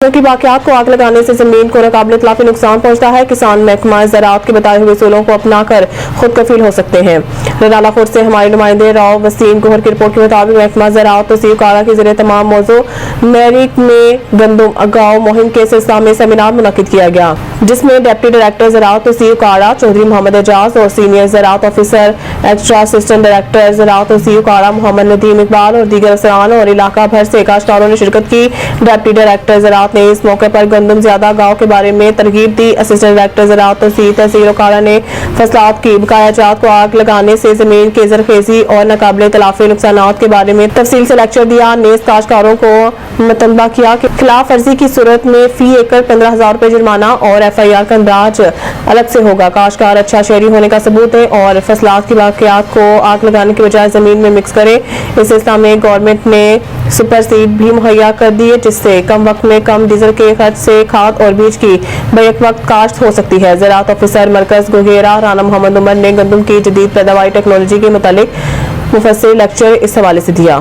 کی واقعات کو آگ لگانے سے زمین کو ناقابل اطلاقی نقصان پہنچتا ہے۔ کسان محکمہ زراعت کے بتائے ہوئے اصولوں کو اپنا کر خود کفیل ہو سکتے ہیں۔ رنالہ خورد سے ہمارے نمائندے راؤ وسیم گوہر کی رپورٹ کے مطابق محکمہ زراعت توسیع کارا کے ذریعے تمام موضوع میرٹ میں گندم اگاؤ مہم کے سلسلہ میں سیمینار منعقد کیا گیا، جس میں ڈپٹی ڈائریکٹر زراعت توسیع کارا چودھری محمد اعجاز اور سینئر زراعت آفیسر ایکسٹرا اسسٹنٹ ڈائریکٹر زراعت توسیع کارا محمد ندیم اقبال اور دیگر افسران اور علاقہ بھر سے کاشتکاروں نے شرکت کی۔ ڈپٹی ڈائریکٹر زراعت نے اس موقع پر گندم زیادہ اگاؤ کے بارے میں ترغیب دی۔ اسسٹنٹ ڈائریکٹر زراعت توسیع تحصیل اوکارا نے فصلات کی بقایا جات کو آگ لگانے سے زمین کی زرخیزی اور ناقابل تلافی نقصانات کے بارے میں تفصیل سے لیکچر دیا۔ نیز کاشتکاروں کو مطلع کیا کہ خلاف ورزی کی صورت میں فی ایکڑ 15,000 روپے جرمانہ اور FIR کا اندراج الگ سے ہوگا۔ کاشتکار اچھا شہری ہونے کا ثبوت دیں اور فصلات کی باقیات کو آگ لگانے کے بجائے زمین میں مکس کریں۔ اس سلسلہ میں گورنمنٹ نے سپر سیڈ بھی مہیا کر دیے، جس سے کم وقت میں کم ڈیزل کے خرچ سے کھاد اور بیج کی بیک وقت کاشت ہو سکتی ہے۔ زراعت آفیسر مرکز گوگیرا رانا محمد عمر نے گندم کی جدید پیداواری ٹیکنالوجی کے متعلق مفصل لیکچر اس حوالے سے دیا۔